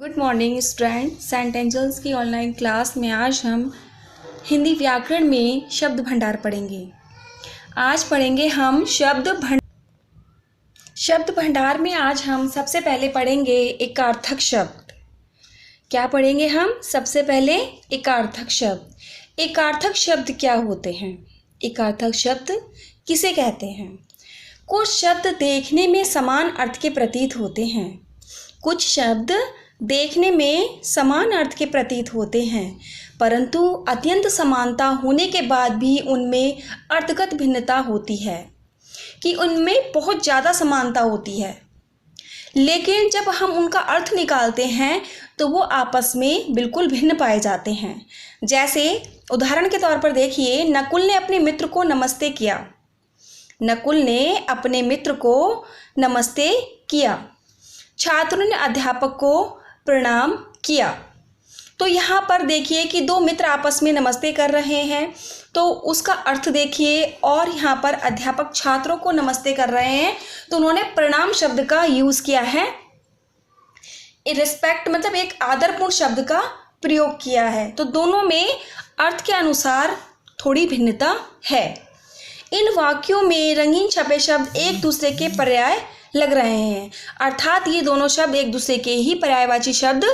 Good morning student. Saint Angels की online class में आज हम हिंदी व्याकरण में शब्द भंडार पढ़ेंगे। आज पढ़ेंगे हम शब्द भंडार में आज हम सबसे पहले पढ़ेंगे एकार्थक शब्द। क्या पढ़ेंगे हम? सबसे पहले एकार्थक शब्द। एकार्थक शब्द क्या होते हैं? एकार्थक शब्द किसे कहते हैं? कुछ शब्द देखने में समान अर्थ के प्रतीत होते हैं। कुछ शब्द देखने में समान अर्थ के प्रतीत होते हैं, परंतु अत्यंत समानता होने के बाद भी उनमें अर्थगत भिन्नता होती है कि उनमें बहुत ज़्यादा समानता होती है, लेकिन जब हम उनका अर्थ निकालते हैं तो वो आपस में बिल्कुल भिन्न पाए जाते हैं। जैसे उदाहरण के तौर पर देखिए, नकुल ने अपने मित्र को नमस्ते किया। नकुल ने अपने मित्र को नमस्ते किया। छात्रों ने अध्यापक को प्रणाम किया। तो यहाँ पर देखिए कि दो मित्र आपस में नमस्ते कर रहे हैं, तो उसका अर्थ देखिए। और यहाँ पर अध्यापक छात्रों को नमस्ते कर रहे हैं, तो उन्होंने प्रणाम शब्द का यूज़ किया है। रिस्पेक्ट मतलब एक आदरपूर्ण शब्द का प्रयोग किया है। तो दोनों में अर्थ के अनुसार थोड़ी भिन्नता है। इन वाक्यों में रंगीन छपे शब्द एक दूसरे के पर्याय लग रहे हैं, अर्थात ये दोनों शब्द एक दूसरे के ही पर्यायवाची शब्द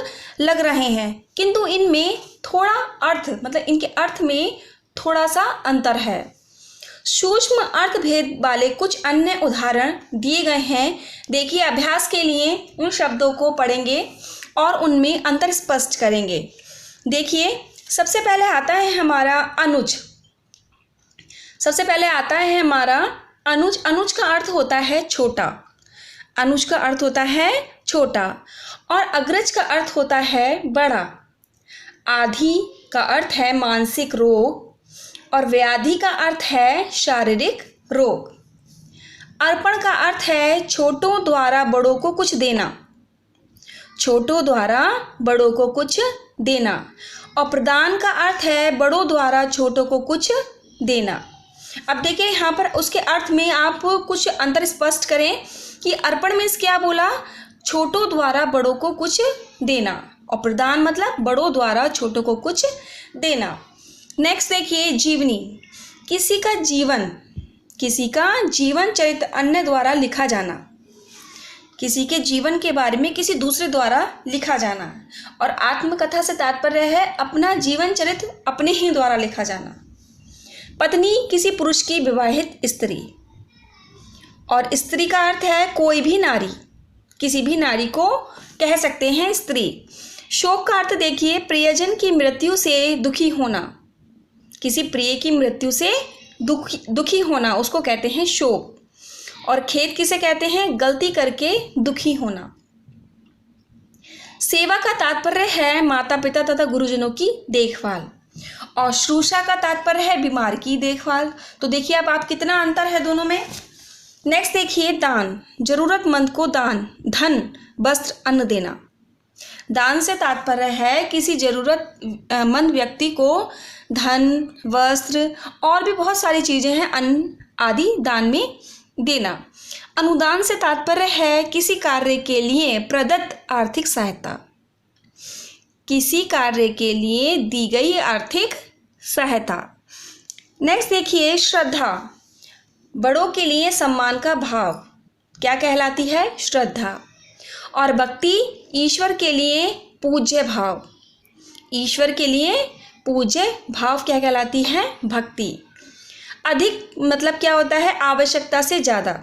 लग रहे हैं, किंतु इनमें थोड़ा अर्थ मतलब इनके अर्थ में थोड़ा सा अंतर है। सूक्ष्म अर्थ भेद वाले कुछ अन्य उदाहरण दिए गए हैं। देखिए, अभ्यास के लिए उन शब्दों को पढ़ेंगे और उनमें अंतर स्पष्ट करेंगे। देखिए, सबसे पहले आता है हमारा अनुज। सबसे पहले आता है हमारा अनुज। अनुज का अर्थ होता है छोटा। अनुज का अर्थ होता है छोटा। और अग्रज का अर्थ होता है बड़ा। आधि का अर्थ है मानसिक रोग और व्याधि का अर्थ है शारीरिक रोग। अर्पण का अर्थ है छोटों द्वारा बड़ों को कुछ देना। छोटों द्वारा बड़ों को कुछ देना। और प्रदान का अर्थ है बड़ों द्वारा छोटों को कुछ देना। अब देखिए, यहाँ पर उसके अर्थ में आप कुछ अंतर स्पष्ट करें कि अर्पण में क्या बोला? छोटों द्वारा बड़ों को कुछ देना। और प्रदान मतलब बड़ों द्वारा छोटों को कुछ देना। नेक्स्ट देखिए, जीवनी। किसी का जीवन चरित्र अन्य द्वारा लिखा जाना। किसी के जीवन के बारे में किसी दूसरे द्वारा लिखा जाना। और आत्मकथा से तात्पर्य है अपना जीवन चरित्र अपने ही द्वारा लिखा जाना। पत्नी किसी पुरुष की विवाहित स्त्री। और स्त्री का अर्थ है कोई भी नारी। किसी भी नारी को कह सकते हैं स्त्री। शोक का अर्थ देखिए, प्रियजन की मृत्यु से दुखी होना। किसी प्रिय की मृत्यु से दुखी होना उसको कहते हैं शोक। और खेद किसे कहते हैं? गलती करके दुखी होना। सेवा का तात्पर्य है माता पिता तथा गुरुजनों की देखभाल। और शुश्रूषा का तात्पर्य है बीमार की देखभाल। तो देखिए अब आप कितना अंतर है दोनों में। नेक्स्ट देखिए, दान। जरूरतमंद को दान, धन, वस्त्र, अन्न देना। दान से तात्पर्य है किसी जरूरतमंद व्यक्ति को धन, वस्त्र और भी बहुत सारी चीज़ें हैं, अन्न आदि दान में देना। अनुदान से तात्पर्य है किसी कार्य के लिए प्रदत्त आर्थिक सहायता। किसी कार्य के लिए दी गई आर्थिक सहायता। नेक्स्ट देखिए, श्रद्धा। बड़ों के लिए सम्मान का भाव क्या कहलाती है? श्रद्धा। और भक्ति ईश्वर के लिए पूज्य भाव। ईश्वर के लिए पूज्य भाव क्या कहलाती है? भक्ति। अधिक मतलब क्या होता है? आवश्यकता से ज़्यादा।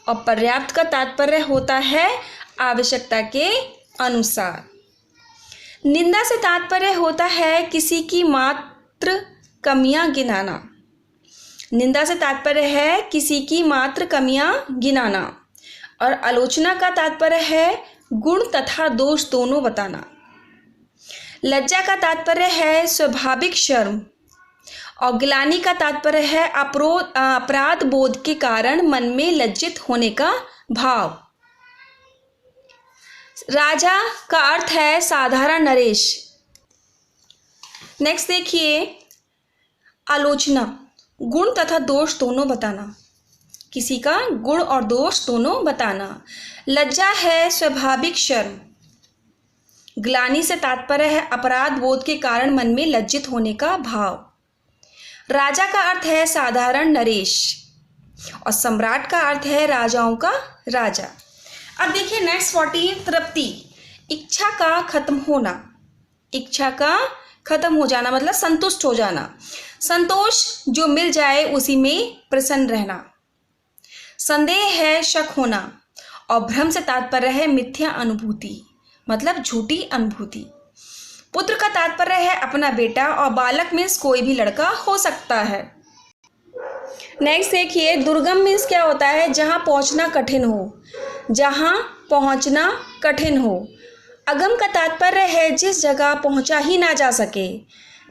और पर्याप्त का तात्पर्य होता है आवश्यकता के अनुसार। निंदा से तात्पर्य होता है किसी की मात्र कमियां गिनाना। निंदा से तात्पर्य है किसी की मात्र कमियां गिनाना। और आलोचना का तात्पर्य है गुण तथा दोष दोनों बताना। लज्जा का तात्पर्य है स्वाभाविक शर्म। और गिलानी का तात्पर्य है अपराध बोध के कारण मन में लज्जित होने का भाव। राजा का अर्थ है साधारण नरेश। नेक्स्ट देखिए, आलोचना। गुण तथा दोष दोनों बताना। किसी का गुण और दोष दोनों बताना। लज्जा है स्वाभाविक शर्म। ग्लानि से तात्पर्य है अपराध बोध के कारण मन में लज्जित होने का भाव। राजा का अर्थ है साधारण नरेश और सम्राट का अर्थ है राजाओं का राजा। अब देखिए नेक्स्ट 14 तृप्ति, इच्छा का खत्म होना। इच्छा का खत्म हो जाना मतलब संतुष्ट हो जाना, संतोष जो मिल जाए उसी में प्रसन्न रहना। संदेह है शक होना और भ्रम से तात्पर्य है मिथ्या अनुभूति मतलब झूठी अनुभूति। पुत्र का तात्पर्य है अपना बेटा और बालक मीन्स कोई भी लड़का हो सकता है। नेक्स्ट देखिए दुर्गम मीन्स क्या होता है, जहाँ पहुँचना कठिन हो, जहाँ पहुँचना कठिन हो। अगम का तात्पर्य है जिस जगह पहुँचा ही ना जा सके,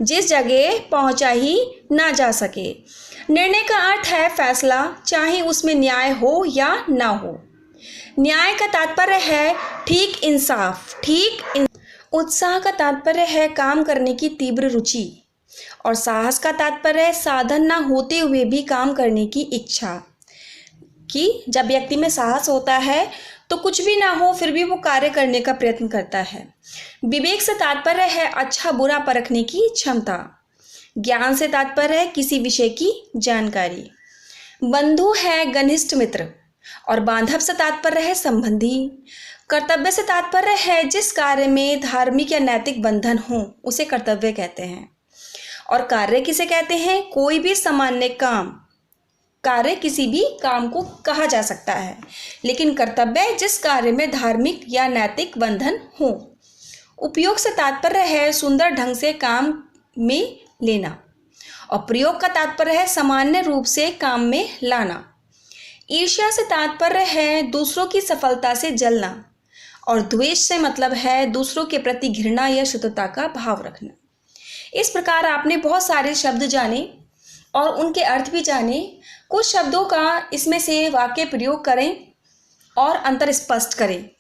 जिस जगह पहुँचा ही ना जा सके। निर्णय का अर्थ है फैसला, चाहे उसमें न्याय हो या ना हो। न्याय का तात्पर्य है ठीक इंसाफ, उत्साह का तात्पर्य है काम करने की तीव्र रुचि और साहस का तात्पर्य है साधन ना होते हुए भी काम करने की इच्छा। कि जब व्यक्ति में साहस होता है तो कुछ भी ना हो फिर भी वो कार्य करने का प्रयत्न करता है। विवेक से तात्पर्य है अच्छा बुरा परखने की क्षमता। ज्ञान से तात्पर्य है किसी विषय की जानकारी। बंधु है घनिष्ठ मित्र और बांधव से तात्पर्य है संबंधी। कर्तव्य से तात्पर्य है जिस कार्य में धार्मिक या नैतिक बंधन हो उसे कर्तव्य कहते हैं। और कार्य किसे कहते हैं, कोई भी सामान्य काम, कार्य किसी भी काम को कहा जा सकता है, लेकिन कर्तव्य जिस कार्य में धार्मिक या नैतिक बंधन हो। उपयोग से तात्पर्य है सुंदर ढंग से काम में लेना और प्रयोग का तात्पर्य है सामान्य रूप से काम में लाना। ईर्ष्या से तात्पर्य है दूसरों की सफलता से जलना और द्वेष से मतलब है दूसरों के प्रति घृणा या शत्रुता का भाव रखना। इस प्रकार आपने बहुत सारे शब्द जाने और उनके अर्थ भी जाने। कुछ शब्दों का इसमें से वाक्य प्रयोग करें और अंतर स्पष्ट करें।